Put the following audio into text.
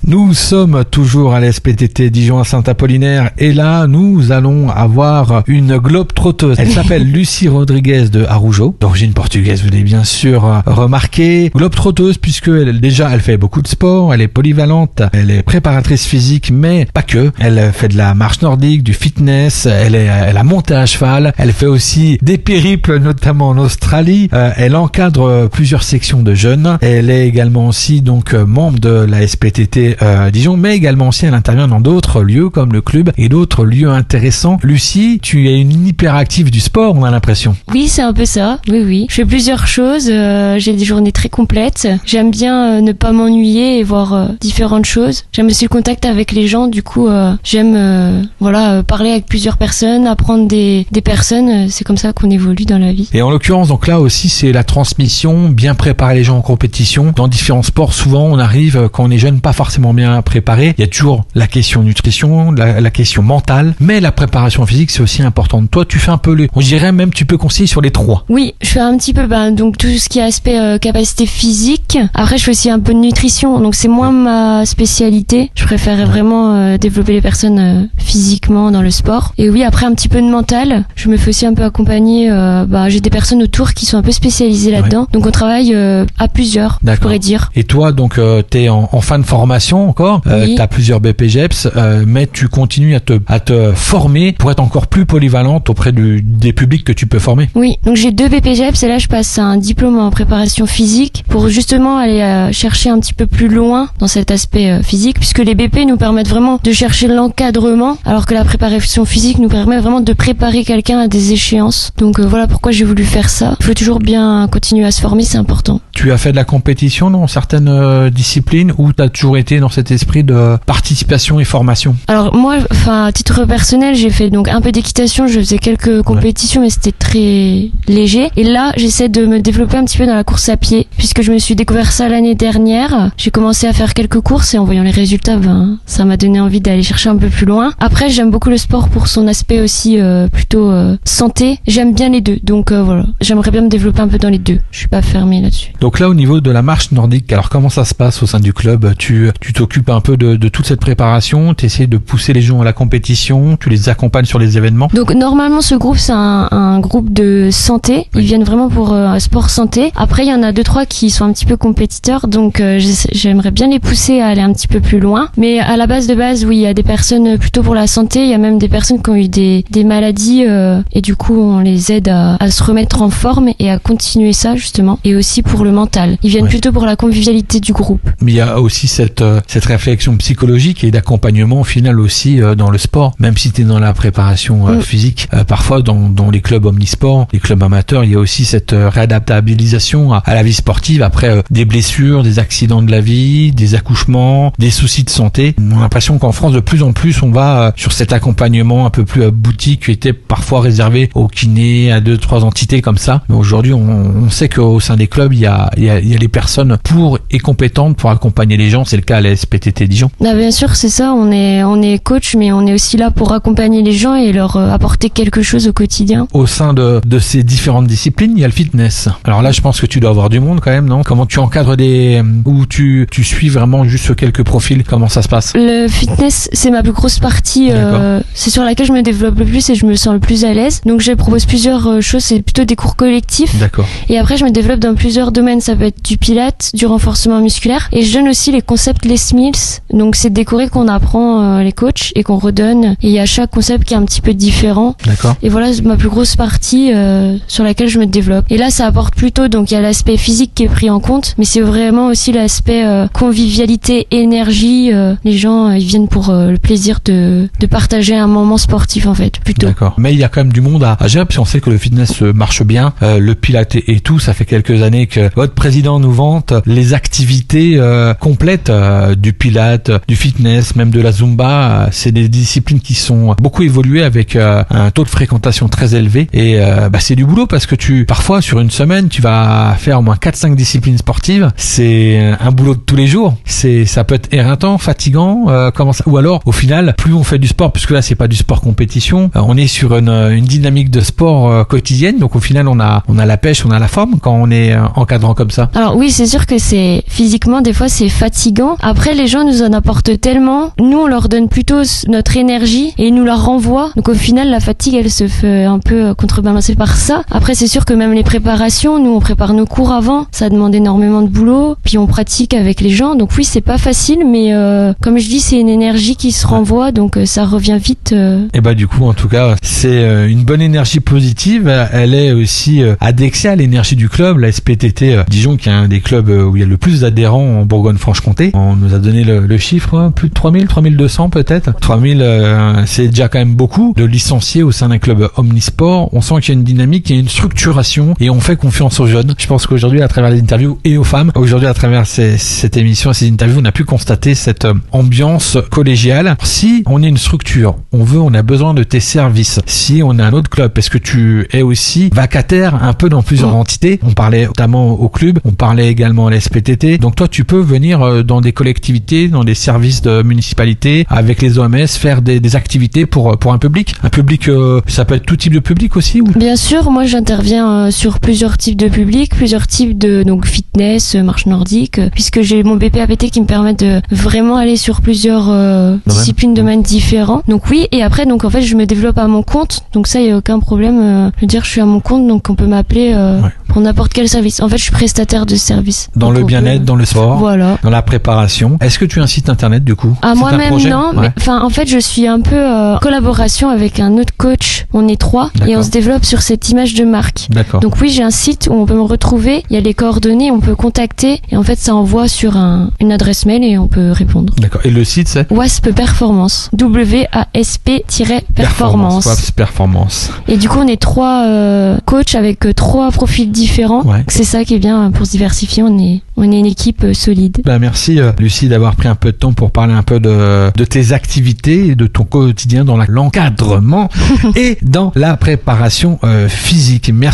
Nous sommes toujours à l'SPTT Dijon à Saint-Apollinaire et là nous allons avoir une globe-trotteuse. Elle s'appelle Lucie Rodriguez de Araujo, d'origine portugaise, vous l'avez bien sûr remarqué. Globe-trotteuse puisque elle fait beaucoup de sport, elle est polyvalente, elle est préparatrice physique mais pas que. Elle fait de la marche nordique, du fitness, elle a monté à cheval, elle fait aussi des périples notamment en Australie, elle encadre plusieurs sections de jeunes, elle est également aussi donc membre de la SPTT Dijon, mais également aussi elle intervient dans d'autres lieux comme le club et d'autres lieux intéressants. Lucie, tu es une hyperactive du sport, on a l'impression. Oui, c'est un peu ça. Oui. Je fais plusieurs choses. J'ai des journées très complètes. J'aime bien ne pas m'ennuyer et voir différentes choses. J'aime aussi le contact avec les gens. Du coup, j'aime parler avec plusieurs personnes, apprendre des personnes. C'est comme ça qu'on évolue dans la vie. Et en l'occurrence, donc là aussi, c'est la transmission, bien préparer les gens en compétition. Dans différents sports, souvent, on arrive quand on est jeune, pas forcément bien préparé. Il y a toujours la question nutrition, la question mentale, mais la préparation physique, c'est aussi important. Toi, tu fais un peu on dirait même, tu peux conseiller sur les trois. Oui, je fais un petit peu, donc tout ce qui est aspect capacité physique. Après, je fais aussi un peu de nutrition, donc c'est moins ma spécialité. Je préfère vraiment développer les personnes physiquement dans le sport. Et oui, après un petit peu de mental. Je me fais aussi un peu accompagner. J'ai des personnes autour qui sont un peu spécialisées là-dedans. Donc on travaille à plusieurs, je pourrais dire. Et toi, donc t'es en fin de formation encore. Oui. T'as plusieurs BPGEPS, mais tu continues à te former pour être encore plus polyvalente auprès des publics que tu peux former. Oui, donc j'ai 2 BPGEPS et là je passe un diplôme en préparation physique pour justement aller chercher un petit peu plus loin dans cet aspect physique, puisque les BP nous permettent vraiment de chercher l'encadrement, alors que la préparation physique nous permet vraiment de préparer quelqu'un à des échéances. Donc voilà pourquoi j'ai voulu faire ça. Il faut toujours bien continuer à se former, c'est important. Tu as fait de la compétition dans certaines disciplines ou tu as toujours été dans cet esprit de participation et formation? Alors moi, à titre personnel, j'ai fait donc un peu d'équitation, je faisais quelques compétitions mais c'était très léger. Et là, j'essaie de me développer un petit peu dans la course à pied puisque je me suis découvert ça l'année dernière. J'ai commencé à faire quelques courses et en voyant les résultats, ça m'a donné envie d'aller chercher un peu plus loin. Après, j'aime beaucoup le sport pour son aspect aussi plutôt santé. J'aime bien les deux. Donc voilà, j'aimerais bien me développer un peu dans les deux. Je suis pas fermée là-dessus. Donc là, au niveau de la marche nordique, alors comment ça se passe au sein du club? Tu t'occupes un peu de toute cette préparation, tu essaies de pousser les gens à la compétition, tu les accompagnes sur les événements? Donc normalement, ce groupe, c'est un groupe de santé. Ils viennent vraiment pour sport santé. Après, il y en a 2-3 qui sont un petit peu compétiteurs, donc j'aimerais bien les pousser à aller un petit peu plus loin. Mais à la base, oui, il y a des personnes plutôt pour la santé, il y a même des personnes qui ont eu des maladies et du coup, on les aide à se remettre en forme et à continuer ça justement. Et aussi pour le mental. Ils viennent plutôt pour la convivialité du groupe. Mais il y a aussi cette réflexion psychologique et d'accompagnement au final aussi dans le sport. Même si tu es dans la préparation physique, parfois dans les clubs omnisports, les clubs amateurs, il y a aussi cette réadaptabilisation à la vie sportive après des blessures, des accidents de la vie, des accouchements, des soucis de santé. On a l'impression qu'en France, de plus en plus, on va sur cet accompagnement un peu plus boutique qui était parfois réservé aux kinés, à 2-3 entités comme ça. Mais aujourd'hui, on sait qu'au sein des clubs, il y a les personnes pour et compétentes pour accompagner les gens. C'est le cas à la SPTT Dijon. Bien sûr, c'est ça. On est coach, mais on est aussi là pour accompagner les gens et leur apporter quelque chose au quotidien. Au sein de ces différentes disciplines, il y a le fitness. Alors là, je pense que tu dois avoir du monde quand même, non? Comment tu encadres ou tu suis vraiment juste quelques profils? Comment ça se passe? Le fitness, c'est ma plus grosse partie. C'est sur laquelle je me développe le plus et je me sens le plus à l'aise. Donc je propose plusieurs choses. C'est plutôt des cours collectifs. D'accord. Et après, je me développe dans plusieurs domaines. Ça peut être du pilates, du renforcement musculaire. Et je donne aussi les concepts Les Mills. Donc c'est des cours qu'on apprend les coachs et qu'on redonne. Et il y a chaque concept qui est un petit peu différent. D'accord. Et voilà, c'est ma plus grosse partie sur laquelle je me développe. Et là, ça apporte plutôt, donc il y a l'aspect physique qui est pris en compte, mais c'est vraiment aussi l'aspect convivialité, énergie. Les gens, ils viennent pour le plaisir de partager un moment sportif en fait, plutôt. D'accord. Mais il y a quand même du monde à gérer, puis on sait que le fitness marche bien, le pilates et tout. Ça fait quelques années que votre président nous vante les activités complètes du pilates, du fitness, même de la zumba. C'est des disciplines qui sont beaucoup évoluées avec un taux de fréquentation très élevé et c'est du boulot parce que parfois sur une semaine tu vas faire au moins 4-5 disciplines sportives. C'est un boulot de tous les jours. Ça peut être éreintant, fatigant, ou alors au final plus on fait du sport, puisque là c'est pas du sport compétition, on est sur une dynamique de sport quotidienne, donc au final on a la pêche, on a la forme quand on est encadrant adhérents comme ça? Alors oui, c'est sûr que c'est physiquement des fois c'est fatigant. Après les gens nous en apportent tellement, nous on leur donne plutôt notre énergie et ils nous la renvoient. Donc au final la fatigue elle se fait un peu contrebalancer par ça. Après c'est sûr que même les préparations, nous on prépare nos cours avant, ça demande énormément de boulot, puis on pratique avec les gens. Donc oui, c'est pas facile, mais comme je dis, c'est une énergie qui se renvoie, donc ça revient vite. Et bah du coup en tout cas c'est une bonne énergie positive. Elle est aussi adexée à l'énergie du club, la SPTT Dijon, qui est un des clubs où il y a le plus d'adhérents en Bourgogne-Franche-Comté. On nous a donné le chiffre, plus de 3200 peut-être. 3000 c'est déjà quand même beaucoup de licenciés au sein d'un club omnisport. On sent qu'il y a une dynamique, il y a une structuration et on fait confiance aux jeunes. Je pense qu'aujourd'hui à travers les interviews et aux femmes, aujourd'hui à travers cette émission et ces interviews, on a pu constater cette ambiance collégiale. Si on est une structure, on a besoin de tes services. Si on a un autre club, parce que tu es aussi vacataire un peu dans plusieurs entités. On parlait notamment au club, on parlait également à la SPTT. Donc toi, tu peux venir dans des collectivités, dans des services de municipalité, avec les OMS, faire des activités pour un public. Un public, ça peut être tout type de public aussi ou... Bien sûr, moi j'interviens sur plusieurs types de publics, plusieurs types de donc fitness, marche nordique, puisque j'ai mon BPAPT qui me permet de vraiment aller sur plusieurs disciplines, domaines différents. Donc oui, et après donc en fait je me développe à mon compte, donc ça il y a aucun problème. Je veux dire, je suis à mon compte, donc on peut m'appeler pour n'importe quel service. En fait, je suis prestataire de service. Dans donc le bien-être, dans le sport, voilà, dans la préparation. Est-ce que tu as un site internet du coup? Moi-même non, mais enfin en fait je suis un peu en collaboration avec un autre coach. On est 3 et on se développe sur cette image de marque. D'accord. Donc oui, j'ai un site où on peut me retrouver. Il y a les coordonnées, on peut contacter et en fait ça envoie sur une adresse mail et on peut répondre. D'accord. Et le site c'est Wasp Performance. WASP-Performance. Wasp Performance. Et du coup on est 3 coachs avec 3 profils différents. Ouais. C'est ça qui est bien pour se diversifier. On est une équipe solide. Bah merci Lucie d'avoir pris un peu de temps pour parler un peu de tes activités et de ton quotidien dans l'encadrement et dans la préparation physique. Merci.